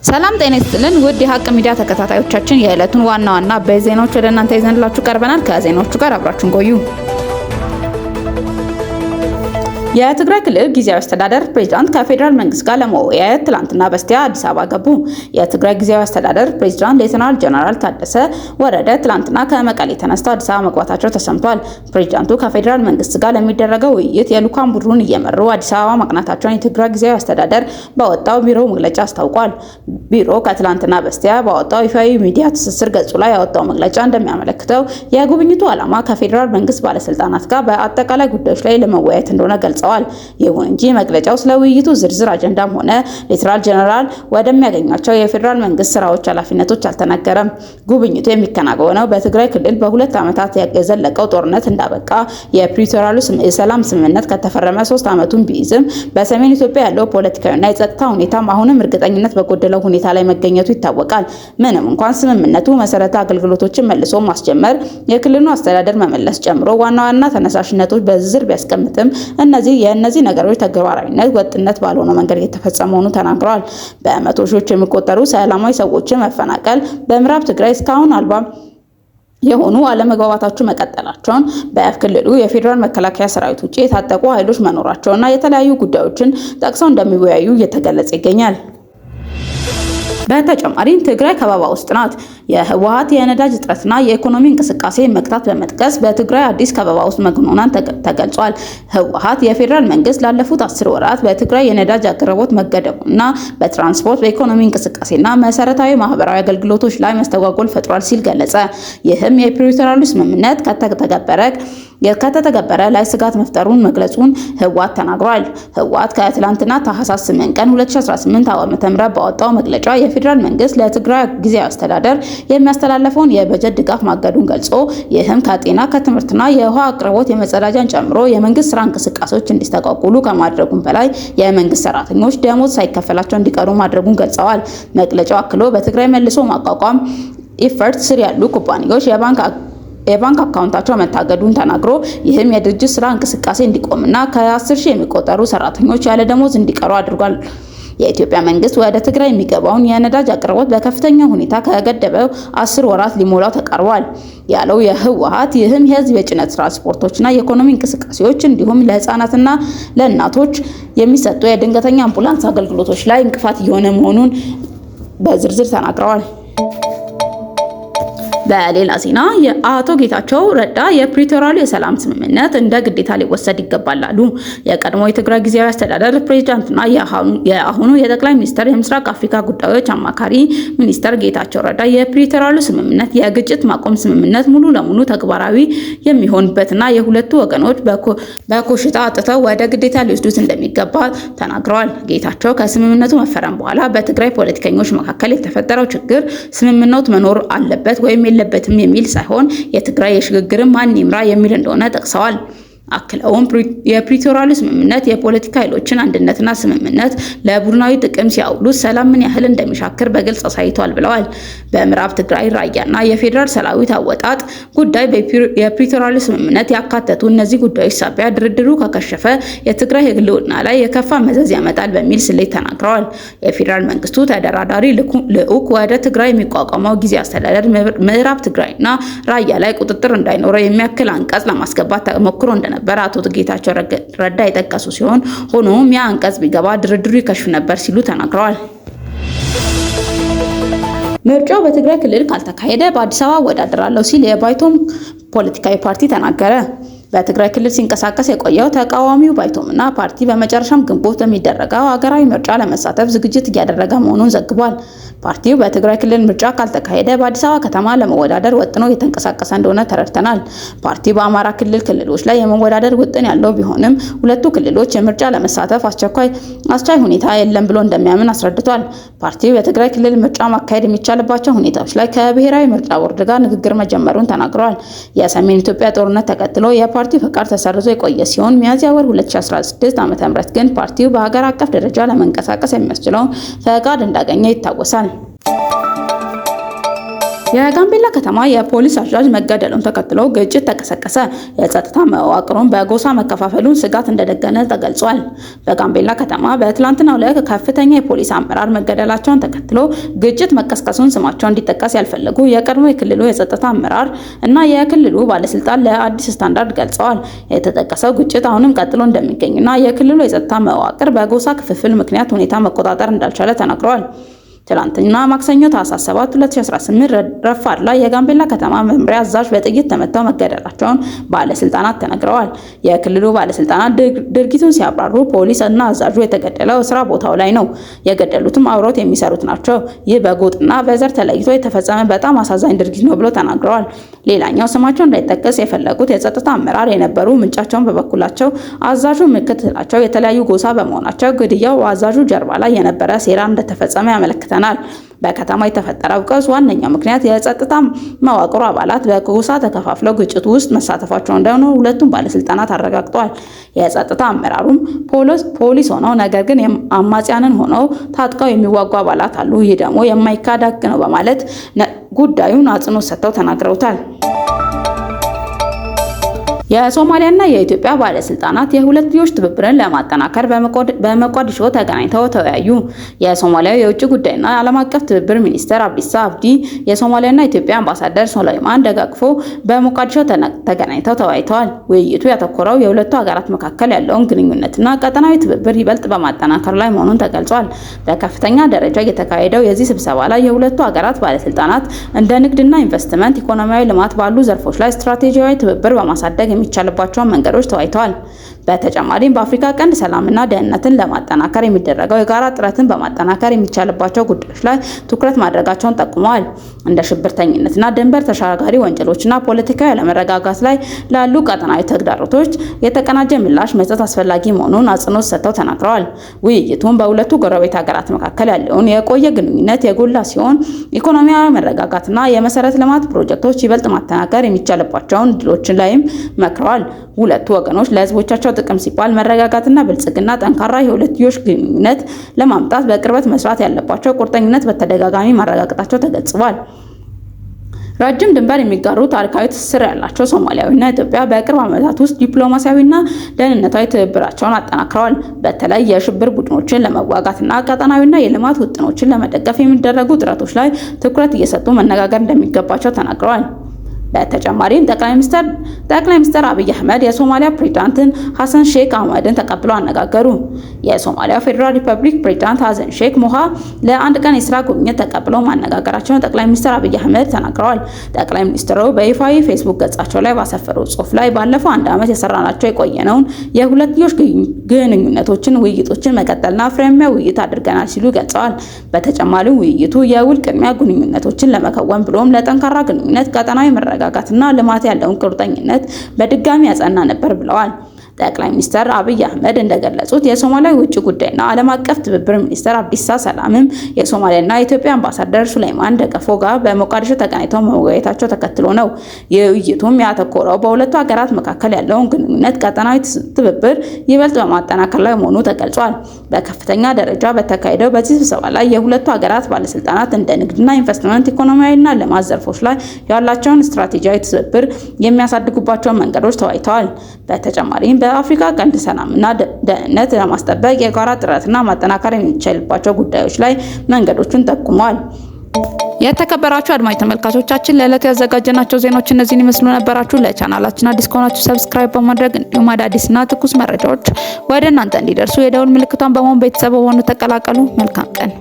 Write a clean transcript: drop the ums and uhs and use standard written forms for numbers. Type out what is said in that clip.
ሰላም ጤና ይስጥልን ውድ የሀቅ ሚዲያ ተከታታዮቻችን የዕለቱን ዋና ዋና በዜናዎች ወደ እናንተ ይዘንላችሁ ቀርበናል። ከዜናዎቹ ጋር አብራችሁን ቆዩ። የትግራይ ክልል ጊዜያዊ አስተዳደር ፕሬዝዳንት ከፌደራል መንግስት ጋር ለመወያየት ትላንትና በስቲያ አዲስ አበባ ገቡ። የትግራይ ጊዜያዊ አስተዳደር ፕሬዝዳንት ሌተናል ጀነራል ታደሰ ወረደ ትላንትና ከመቀሌ ተነስተው አዲስ አበባ መግባታቸው ተሰምቷል። ፕሬዝዳንቱ ከፌደራል መንግስት ጋር ለሚደረገው ውይይት የልኡካን ቡድኑን እየመሩ አዲስ አበባ ማቅናታቸውን የትግራይ ጊዜያዊ አስተዳደር ባወጣው ቢሮ መግለጫ አስታውቋል። ቢሮ ከትላንትና በስቲያ ባወጣው ይፋዊ ሚዲያ ትስስር ገጹ ላይ ያወጣው መግለጫ እንደሚያመለክተው የጉብኝቱ ዓላማ ከፌደራል መንግስት ባለስልጣናት ጋር በአጠቃላይ ጉዳዮች ላይ ለመወያየት እንደሆነ ገልጸዋል። ይሁን እንጂ መግለጫው ስለ ውይይቱ ዝርዝር አጀንዳም ሆነ ሌተናል ጀነራል ወደሚያገኛቸው የፌደራል መንግስት ስራዎች ኃላፊነቶች አልተናገረም። ጉብኝቱ የሚከናወነው በትግራይ ክልል በሁለት ዓመታት የዘለቀው ጦርነት እንዳበቃ የፕሪቶሪያሉ የሰላም ስምምነት ከተፈረመ 3 ዓመቱን ቢይዝም በሰሜን ኢትዮጵያ ያለው ፖለቲካዊና የጸጥታ ሁኔታም አሁንም እርግጠኝነት በጎደለው ሁኔታ ላይ መገኘቱ ይታወቃል። ምንም እንኳን ስምምነቱ መሰረታዊ አገልግሎቶችን መልሶ ማስጀመር፣ የክልሉን አስተዳደር መመለስ ጨምሮ ዋና ዋና ተነሳሽነቶች በዝርዝር ቢያስቀምጥም የእነዚህ ነገሮች ተግባራዊነት ወጥነት ባልሆነ መንገድ የተፈጸመ መሆኑን ተናግረዋል። በመቶ ሺዎች የሚቆጠሩ ሰላማዊ ሰዎችን መፈናቀል፣ በምዕራብ ትግራይ እስካሁን አልባ የሆኑ አለመግባባቶች መቀጠላቸውን፣ በክልሉ የፌደራል መከላከያ ሰራዊት ውጪ የታጠቁ ኃይሎች መኖራቸውና የተለያዩ ጉዳዮችን ጠቅሰው እንደሚወያዩ እየተገለጸ ይገኛል። በተጨማሪም ትግራይ ከበባ ውስጥ ናት። የህወሓት የነዳጅ እጥረትና የኢኮኖሚ እንቅስቃሴ መክታት በመጥቀስ በትግራይ አዲስ ከበባ ውስጥ መሆኗን ተገልጿል። ህወሓት የፌደራል መንግስት ላለፉት 10 ወራት በትግራይ የነዳጅ አቅርቦት መገደቡና በትራንስፖርት በኢኮኖሚ እንቅስቃሴና መሰረታዊ ማህበራዊ አገልግሎቶች ላይ መስተጓጎል ፈጥሯል ሲል ገለጸ። ይህም የፕሪቶሪያሉ ስምምነት ከተተገበረ ላይ ስጋት መፍጠሩን መግለጹን ህወሓት ተናግሯል። ህወሓት ከትላንትና ታህሳስ 8 ቀን 2018 ዓ.ም ባወጣው መግለጫ የፌደራል መንግስት ለትግራይ ጊዜያዊ አስተዳደር የሚያስተላልፈውን የበጀት ድጋፍ ማገዱን ገልጾ ይህም ከጤና ከትምህርትና የውሃ አቅርቦት የመጸዳጃን ጨምሮ የመንግስት ስራ እንቅስቃሴዎች እንዲስተጓጎሉ ከማድረጉም በላይ የመንግስት ሰራተኞች ደሞዝ ሳይከፈላቸው እንዲቀሩ ማድረጉን ገልጸዋል። መግለጫው አክሎ በትግራይ መልሶ ማቋቋም ኢፈርት ስር ያሉ ኩባንያዎች የባንክ አካውንታቸው መታገዱን ተናግሮ ይህም የድርጅት ስራ እንቅስቃሴ እንዲቆምና ከ10 ሺህ የሚቆጠሩ ሰራተኞች ያለ ደሞዝ እንዲቀሩ አድርጓል። የኢትዮጵያ መንግስት ወደ ትግራይ የሚገባውን የነዳጅ አቅርቦት በከፍተኛ ሁኔታ ከገደበው 10 ወራት ሊሞላው ተቃርቧል ያለው የህወሓት ይህም የህዝብ የጭነት ትራንስፖርቶችና የኢኮኖሚ እንቅስቃሴዎች እንዲሁም ለህፃናትና ለእናቶች የሚሰጡ የድንገተኛ አምቡላንስ አገልግሎቶች ላይ እንቅፋት እየሆነ መሆኑን በዝርዝር ተናግረዋል። በሌላ ዜና የአቶ ጌታቸው ረዳ የፕሪቶሪያሉ የሰላም ስምምነት እንደ ግዴታ ሊወሰድ ይገባል አሉ። የቀድሞ የትግራይ ጊዜያዊ አስተዳደር ፕሬዝዳንትና የአሁኑ የጠቅላይ ሚኒስትር የምስራቅ አፍሪካ ጉዳዮች አማካሪ ሚኒስትር ጌታቸው ረዳ የፕሪቶሪያሉ ስምምነት የግጭት ማቆም ስምምነት ሙሉ ለሙሉ ተግባራዊ የሚሆንበትና የሁለቱ ወገኖች በኮሽታ አጥተው ወደ ግዴታ ሊወስዱት እንደሚገባ ተናግረዋል። ጌታቸው ከስምምነቱ መፈረም በኋላ በትግራይ ፖለቲከኞች መካከል የተፈጠረው ችግር ስምምነቱ መኖር አለበት ወይም የለበትም የሚል ሳይሆን የትግራይ የሽግግርን ማን ይምራ የሚል እንደሆነ ጠቅሰዋል። አክለውም የፕሪቶሪያሉ ስምምነት የፖለቲካ ኃይሎችን አንድነትና ስምምነት ለቡድናዊ ጥቅም ሲያውሉት ሰላም ምን ያህል እንደሚሻክር በግልጽ አሳይቷል ብለዋል። በምዕራብ ትግራይ ራያና የፌደራል ሰራዊት አወጣጥ ጉዳይ የፕሪቶሪያሉ ስምምነት ያካተቱ እነዚህ ጉዳዮች ሳቢያ ድርድሩ ከከሸፈ የትግራይ ህልውና ላይ የከፋ መዘዝ ያመጣል በሚል ስሌት ተናግረዋል። የፌደራል መንግስቱ ተደራዳሪ ልዑክ ወደ ትግራይ የሚቋቋመው ጊዜ አስተዳደር ምዕራብ ትግራይና ራያ ላይ ቁጥጥር እንዳይኖረው የሚያክል አንቀጽ ለማስገባት ተሞክሮ እንደነበር አቶ ጌታቸው ረዳ የጠቀሱ ሲሆን ሆኖም ያ አንቀጽ ቢገባ ድርድሩ ይከሽፍ ነበር ሲሉ ተናግረዋል። ምርጫው በትግራይ ክልል ካልተካሄደ በአዲስ አበባ እወዳደራለሁ ሲል የባይቶም ፖለቲካዊ ፓርቲ ተናገረ። በትግራይ ክልል ሲንቀሳቀስ የቆየው ተቃዋሚው ባይቶምና ፓርቲ በመጨረሻም ግንቦት በሚደረገው ሀገራዊ ምርጫ ለመሳተፍ ዝግጅት እያደረገ መሆኑን ዘግቧል። ፓርቲው በትግራይ ክልል ምርጫ ካልተካሄደ በአዲስ አበባ ከተማ ለመወዳደር ወጥኖ የተንቀሳቀሰ እንደሆነ ተረድተናል። ፓርቲው በአማራ ክልሎች ላይ የመወዳደር ውጥን ያለው ቢሆንም ሁለቱ ክልሎች የምርጫ ለመሳተፍ አስቻይ ሁኔታ የለም ብሎ እንደሚያምን አስረድቷል። ፓርቲው በትግራይ ክልል ምርጫ ማካሄድ የሚቻልባቸው ሁኔታዎች ላይ ከብሔራዊ ምርጫ ቦርድ ጋር ንግግር መጀመሩን ተናግረዋል። የሰሜን ኢትዮጵያ ጦርነት ተከትሎ የፓርቲው ፈቃድ ተሰርዞ የቆየ ሲሆን ሚያዝያ ወር 2016 ዓ.ም ግን ፓርቲው በሀገር አቀፍ ደረጃ ለመንቀሳቀስ የሚያስችለውን ፈቃድ እንዳገኘ ይታወሳል። የጋምቤላ ከተማ የፖሊስ አዛዥ መገደሉን ተከትሎ ግጭት ተቀሰቀሰ። የጸጥታ መዋቅሩን በጎሳ መከፋፈሉን ስጋት እንደደቀነ ተገልጿል። በጋምቤላ ከተማ በትላንትናው ዕለት ከፍተኛ የፖሊስ አመራር መገደላቸውን ተከትሎ ግጭት መቀስቀሱን ስማቸው እንዲጠቀስ ያልፈለጉ የቀድሞ የክልሉ የጸጥታ አመራር እና የክልሉ ባለስልጣን ለአዲስ ስታንዳርድ ገልጸዋል። የተጠቀሰው ግጭት አሁንም ቀጥሎ እንደሚገኝና የክልሉ የጸጥታ መዋቅር በጎሳ ክፍፍል ምክንያት ሁኔታ መቆጣጠር እንዳልቻለ ተናግረዋል። ትላንትና ማክሰኞ ታህሳስ 7 2018 ረፋድ ላይ የጋምቤላ ከተማ መምሪያ አዛዥ በጥይት ተመተው መገደላቸውን ባለስልጣናት ተናግረዋል። የክልሉ ባለስልጣናት ድርጊቱን ሲያብራሩ ፖሊስ እና አዛዡ የተገደለው ስራ ቦታው ላይ ነው፣ የገደሉትም አብሮት የሚሰሩት ናቸው። ይህ በጎጥና በዘር ተለይቶ የተፈጸመ በጣም አሳዛኝ ድርጊት ነው ብሎ ተናግረዋል። ሌላኛው ስማቸው እንዳይጠቀስ የፈለጉት የጸጥታ አመራር የነበሩ ምንጫቸውን በበኩላቸው አዛዡ ምክትላቸው የተለያዩ ጎሳ በመሆናቸው ግድያው በአዛዡ ጀርባ ላይ የነበረ ሴራ እንደተፈጸመ ያመለክታል። በከተማ የተፈጠረው ቀውስ ዋነኛው ምክንያት የጸጥታ መዋቅሩ አባላት በጎሳ ተከፋፍለው ግጭቱ ውስጥ መሳተፋቸው እንደሆነ ሁለቱም ባለስልጣናት አረጋግጠዋል። የጸጥታ አመራሩም ፖሊስ ሆነው ነገር ግን አማጽያንን ሆነው ታጥቀው የሚዋጉ አባላት አሉ፣ ይህ ደግሞ የማይካድ ሀቅ ነው በማለት ጉዳዩን አጽንኦት ሰጥተው ተናግረውታል። የሶማሊያና የኢትዮጵያ ባለስልጣናት የሁለትዮሽ ትብብርን ለማጠናከር በሞቃዲሾ ተገናኝተው ተወያዩ። የሶማሊያው የውጭ ጉዳይና ዓለም አቀፍ ትብብር ሚኒስትር አብዲሳ አብዲ የሶማሊያና ኢትዮጵያ አምባሳደር ሱሌይማን ደጋግፎ በሞቃዲሾ ተገናኝተው ተወያይተዋል። ውይይቱ ያተኮረው የሁለቱ ሀገራት መካከል ያለውን ግንኙነትና ቀጠናዊ ትብብር ይበልጥ በማጠናከር ላይ መሆኑን ተገልጿል። በከፍተኛ ደረጃ የተካሄደው የዚህ ስብሰባ ላይ የሁለቱ ሀገራት ባለስልጣናት እንደ ንግድና ኢንቨስትመንት፣ ኢኮኖሚያዊ ልማት ባሉ ዘርፎች ላይ ስትራቴጂያዊ ትብብር በማሳደግ የሚቻልባቸውን መንገዶች ተወያይተዋል። በተጨማሪም በአፍሪካ ቀንድ ሰላምና ደህንነትን ለማጠናከር የሚደረገው የጋራ ጥረትን በማጠናከር የሚቻልባቸው ጉዳዮች ላይ ትኩረት ማድረጋቸውን ጠቁመዋል። እንደ ሽብርተኝነትና ድንበር ተሻጋሪ ወንጀሎችና ፖለቲካዊ አለመረጋጋት ላይ ላሉ ቀጠናዊ ተግዳሮቶች የተቀናጀ ምላሽ መስጠት አስፈላጊ መሆኑን አጽንኦት ሰጥተው ተናግረዋል። ውይይቱም በሁለቱ ጎረቤት ሀገራት መካከል ያለውን የቆየ ግንኙነት የጎላ ሲሆን ኢኮኖሚያዊ መረጋጋትና የመሰረተ ልማት ፕሮጀክቶች ይበልጥ ማጠናከር የሚቻልባቸውን እድሎችን ላይም መክረዋል። ሁለቱ ወገኖች ለህዝቦቻቸው ጥቅም ሲባል መረጋጋትና ብልጽግና፣ ጠንካራ የሁለትዮሽ ግንኙነት ለማምጣት በቅርበት መስራት ያለባቸው ቁርጠኝነት በተደጋጋሚ ማረጋገጣቸው ተገልጿል። ረጅም ድንበር የሚጋሩ ታሪካዊ ትስስር ያላቸው ሶማሊያና ኢትዮጵያ በቅርብ ዓመታት ውስጥ ዲፕሎማሲያዊና ደህንነታዊ ትብብራቸውን አጠናክረዋል። በተለይ የሽብር ቡድኖችን ለመዋጋትና ቀጠናዊና የልማት ውጥኖችን ለመደገፍ የሚደረጉ ጥረቶች ላይ ትኩረት እየሰጡ መነጋገር እንደሚገባቸው ተናግረዋል። በተጨማሪም ጠቅላይ ሚኒስትር አብይ አህመድ የሶማሊያ ፕሬዝዳንትን ሐሰን ሼክ አህመድን ተቀብለው አነጋገሩ። የሶማሊያ ፌዴራል ሪፐብሊክ ፕሬዝዳንት ሐሰን ሼክ ሞሃ ለአንድ ቀን የስራ ጉብኝት ተቀብለው ማነጋገራቸውን ጠቅላይ ሚኒስትር አብይ አህመድ ተናግረዋል። ጠቅላይ ሚኒስትሩ በይፋዊ ፌስቡክ ገጻቸው ላይ ባሰፈሩት ጽሑፍ ላይ ባለፈው አንድ ዓመት የሰራናቸው የቆየነውን የሁለትዮሽ ግንኙነቶችን ውይይቶችን መቀጠልና ፍሬያማ ውይይት አድርገናል ሲሉ ገልጸዋል። በተጨማሪም ውይይቱ የውል ቅድሚያ ግንኙነቶችን ለመከወን ብሎም ለጠንካራ ግንኙነት ቀጠናዊ መረጋጋትና ልማት ያለውን ቁርጠኝነት በድጋሚ ያጸና ነበር ብለዋል። ጠቅላይ ሚኒስትር አብይ አህመድ እንደገለጹት የሶማሊያ ውጭ ጉዳይና ዓለም አቀፍ ትብብር ሚኒስትር አብዲሳ ሰላምም የሶማሊያና የኢትዮጵያ አምባሳደር ሱሌይማን ደጋፎ ጋር በሞቃዲሾ ተገናኝተው መወያየታቸው ተከትሎ ነው። የውይይቱም ያተኮረው በሁለቱ ሀገራት መካከል ያለውን ግንኙነት ቀጠናዊ ትብብር ይበልጥ በማጠናከር ላይ መሆኑ ተገልጿል። በከፍተኛ ደረጃ በተካሄደው በዚህ ስብሰባ ላይ የሁለቱ ሀገራት ባለስልጣናት እንደ ንግድና ኢንቨስትመንት፣ ኢኮኖሚያዊና ልማት ዘርፎች ላይ ያላቸውን ስትራቴጂያዊ ትብብር የሚያሳድጉባቸውን መንገዶች ተወያይተዋል። በተጨማሪም በአፍሪካ ቀንድ ሰላምና ደህንነት ለማስጠበቅ የጋራ ጥረትና ማጠናከር የሚቻልባቸው ጉዳዮች ላይ መንገዶችን ጠቁመዋል። የተከበራችሁ አድማጭ ተመልካቾቻችን ለዕለቱ ያዘጋጀናቸው ዜናዎች እነዚህን ይመስሉ ነበራችሁ። ለቻናላችን አዲስ ከሆናችሁ ሰብስክራይብ በማድረግ እንዲሁም አዳዲስና ትኩስ መረጃዎች ወደ እናንተ እንዲደርሱ የደውል ምልክቷን በመሆን ቤተሰብ ሆኑ ተቀላቀሉ። መልካም ቀን